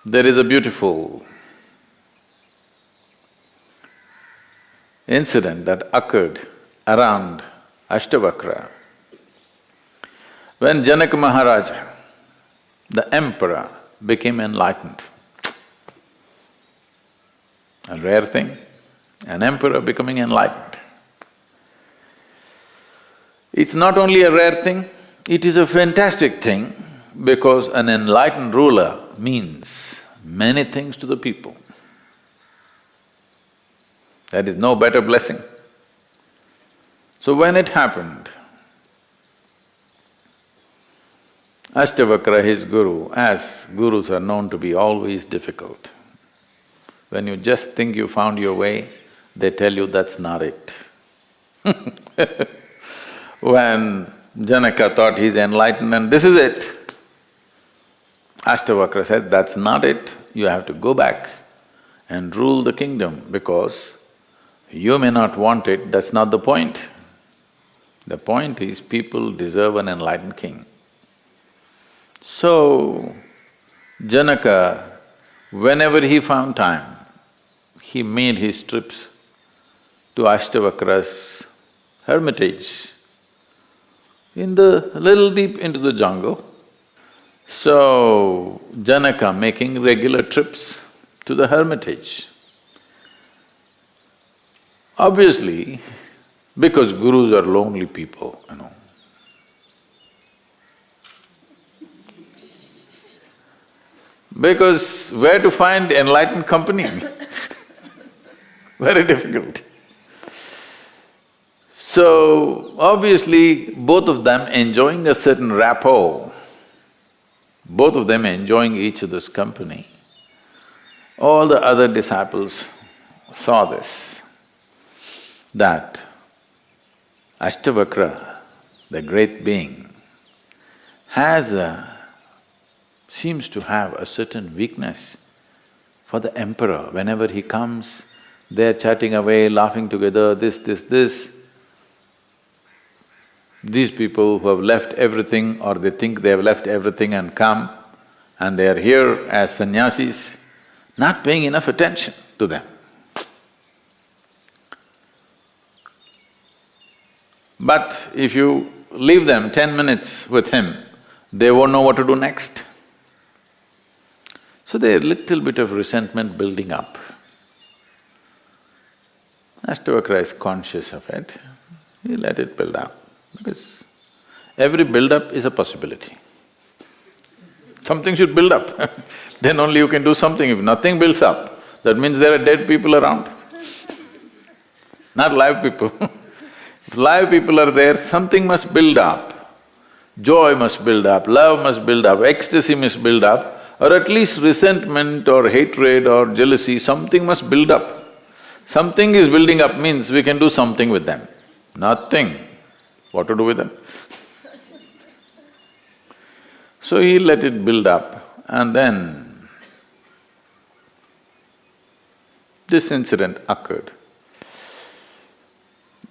There is a beautiful incident that occurred around Ashtavakra. When Janaka Maharaj, the emperor, became enlightened. A rare thing, an emperor becoming enlightened. It's not only a rare thing, it is a fantastic thing because an enlightened ruler means many things to the people. There is no better blessing. So when it happened, Ashtavakra, his guru, as gurus are known to be always difficult. When you just think you found your way, they tell you that's not it. When Janaka thought he's enlightened and this is it, Ashtavakra said, that's not it, you have to go back and rule the kingdom because you may not want it, that's not the point. The point is people deserve an enlightened king. So, Janaka, whenever he found time, he made his trips to Ashtavakra's hermitage in the… little deep into the jungle. So, Janaka making regular trips to the hermitage. Obviously, because gurus are lonely people, you know. Because where to find enlightened company? Very difficult. So, obviously, both of them enjoying a certain rapport, both of them enjoying each other's company, all the other disciples saw this, that Ashtavakra, the great being, seems to have a certain weakness for the emperor. Whenever he comes, they're chatting away, laughing together, this. These people who have left everything or they think they have left everything and come and they are here as sannyasis, not paying enough attention to them. But if you leave them 10 minutes with him, they won't know what to do next. So there's a little bit of resentment building up. Ashtavakra is conscious of it, he let it build up, because every build-up is a possibility. Something should build up, then only you can do something. If nothing builds up, that means there are dead people around, not live people. If live people are there, something must build up. Joy must build up, love must build up, ecstasy must build up, or at least resentment or hatred or jealousy, something must build up. Something is building up means we can do something with them. Nothing. What to do with them? So he let it build up and then this incident occurred.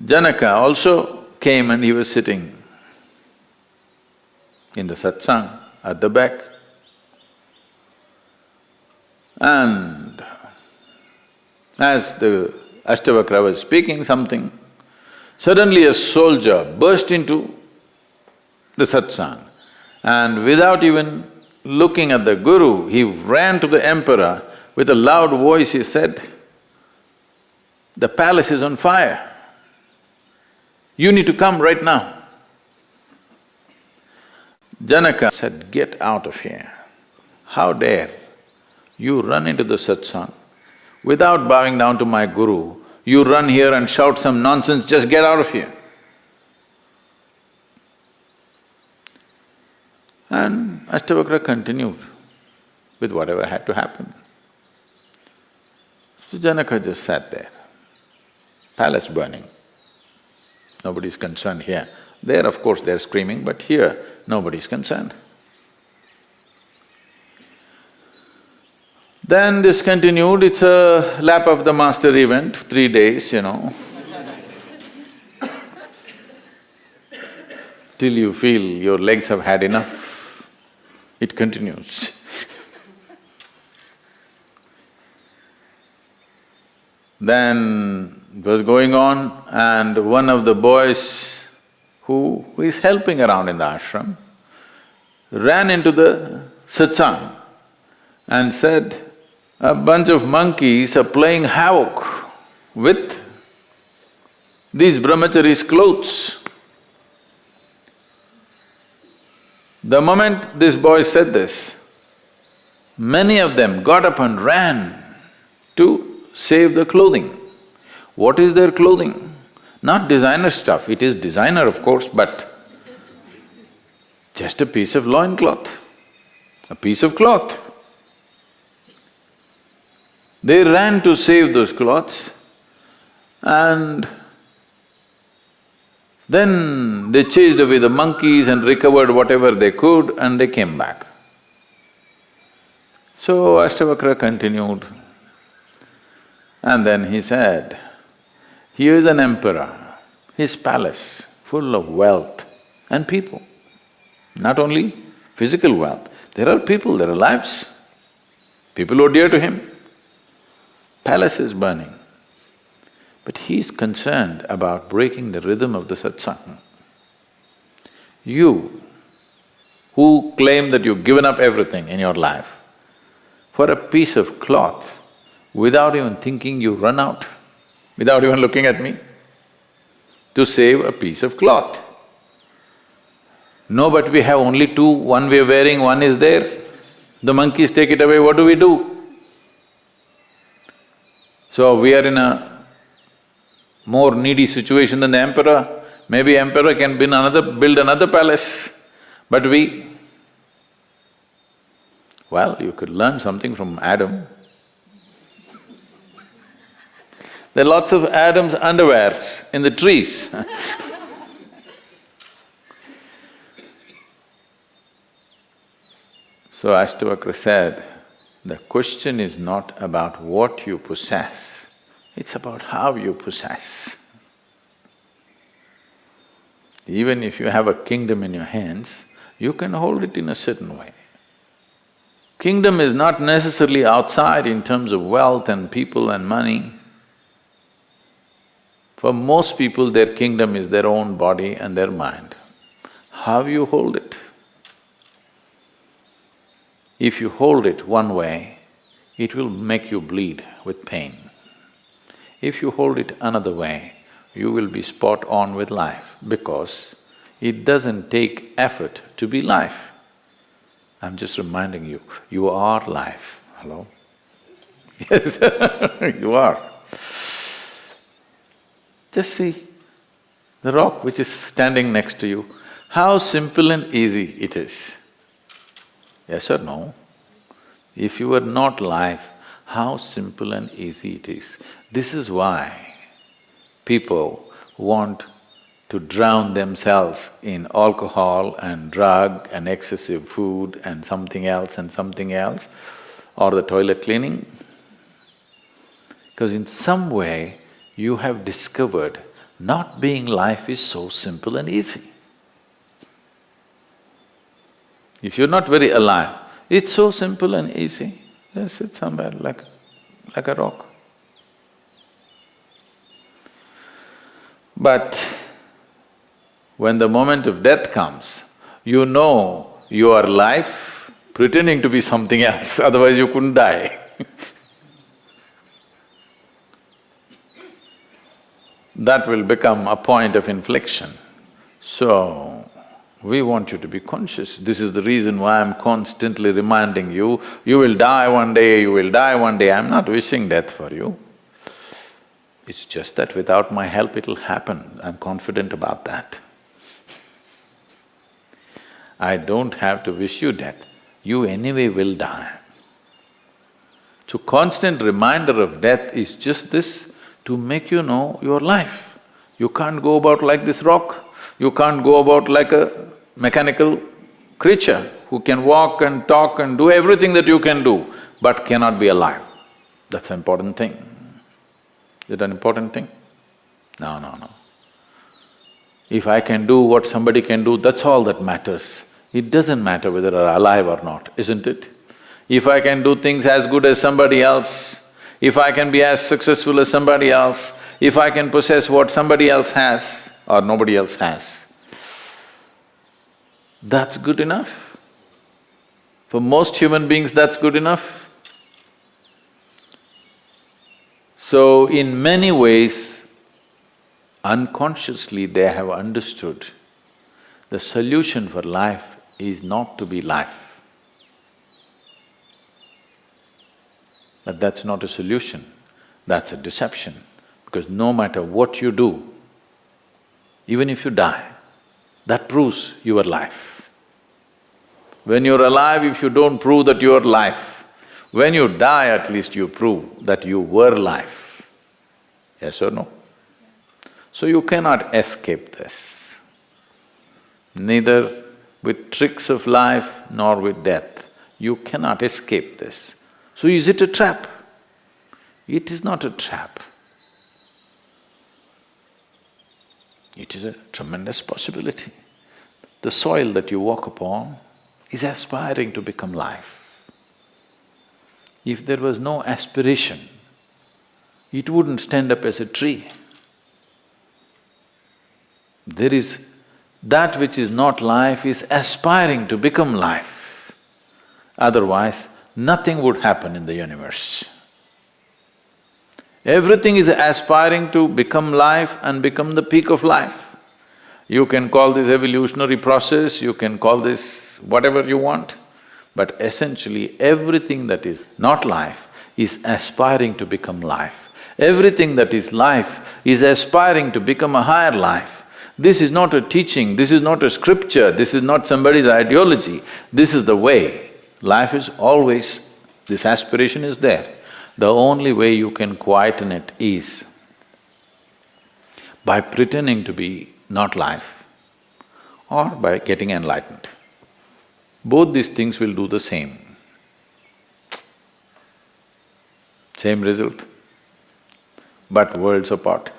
Janaka also came and he was sitting in the satsang at the back. And as the Ashtavakra was speaking something, suddenly a soldier burst into the satsang and without even looking at the guru, he ran to the emperor. With a loud voice he said, "The palace is on fire. You need to come right now." Janaka said, "Get out of here. How dare you run into the satsang, without bowing down to my guru, you run here and shout some nonsense, just get out of here." And Ashtavakra continued with whatever had to happen. So Janaka just sat there, palace burning. Nobody's concerned here. There, of course, they're screaming, but here, nobody's concerned. Then this continued, it's a lap of the master event, 3 days, you know. Till you feel your legs have had enough, it continues. Then it was going on and one of the boys who is helping around in the ashram ran into the satsang and said, "A bunch of monkeys are playing havoc with these brahmachari's clothes." The moment this boy said this, many of them got up and ran to save the clothing. What is their clothing? Not designer stuff, it is designer of course, but just a piece of loincloth, a piece of cloth. They ran to save those cloths and then they chased away the monkeys and recovered whatever they could and they came back. So Ashtavakra continued and then he said, "Here is an emperor, his palace full of wealth and people. Not only physical wealth, there are people, there are lives, people who are dear to him. Palace is burning. But he is concerned about breaking the rhythm of the satsang. You, who claim that you've given up everything in your life, for a piece of cloth, without even thinking you run out, without even looking at me, to save a piece of cloth. No, but we have only two, one we are wearing, one is there. The monkeys take it away, what do we do? So we are in a more needy situation than the emperor. Maybe emperor can build another palace, but we… Well, you could learn something from Adam. There are lots of Adam's underwears in the trees So Ashtavakra said, the question is not about what you possess, it's about how you possess. Even if you have a kingdom in your hands, you can hold it in a certain way. Kingdom is not necessarily outside in terms of wealth and people and money. For most people, their kingdom is their own body and their mind. How you hold it? If you hold it one way, it will make you bleed with pain. If you hold it another way, you will be spot on with life because it doesn't take effort to be life. I'm just reminding you, you are life. Hello? Yes, you are. Just see the rock which is standing next to you, how simple and easy it is. Yes or no? If you are not life, how simple and easy it is. This is why people want to drown themselves in alcohol and drug and excessive food and something else, or the toilet cleaning. Because in some way, you have discovered not being life is so simple and easy. If you're not very alive, it's so simple and easy, just sit somewhere like a rock. But when the moment of death comes, you know you are life pretending to be something else, otherwise you couldn't die. That will become a point of inflection. So, we want you to be conscious. This is the reason why I'm constantly reminding you, you will die one day, you will die one day. I'm not wishing death for you. It's just that without my help it'll happen, I'm confident about that. I don't have to wish you death, you anyway will die. So constant reminder of death is just this, to make you know your life. You can't go about like this rock, you can't go about like a mechanical creature who can walk and talk and do everything that you can do, but cannot be alive. That's an important thing. Is it an important thing? No, no, no. If I can do what somebody can do, that's all that matters. It doesn't matter whether I'm alive or not, isn't it? If I can do things as good as somebody else, if I can be as successful as somebody else, if I can possess what somebody else has or nobody else has, that's good enough. For most human beings, that's good enough. So, in many ways, unconsciously they have understood the solution for life is not to be life. But that's not a solution, that's a deception. Because no matter what you do, even if you die, that proves your life. When you're alive, if you don't prove that you're life, when you die, at least you prove that you were life. Yes or no? So you cannot escape this, neither with tricks of life nor with death. You cannot escape this. So is it a trap? It is not a trap. It is a tremendous possibility. The soil that you walk upon is aspiring to become life. If there was no aspiration, it wouldn't stand up as a tree. There is… that which is not life is aspiring to become life. Otherwise, nothing would happen in the universe. Everything is aspiring to become life and become the peak of life. You can call this evolutionary process, you can call this whatever you want, but essentially everything that is not life is aspiring to become life. Everything that is life is aspiring to become a higher life. This is not a teaching, this is not a scripture, this is not somebody's ideology, this is the way. Life is always… this aspiration is there. The only way you can quieten it is by pretending to be not life or by getting enlightened. Both these things will do the same. Same result, but worlds apart.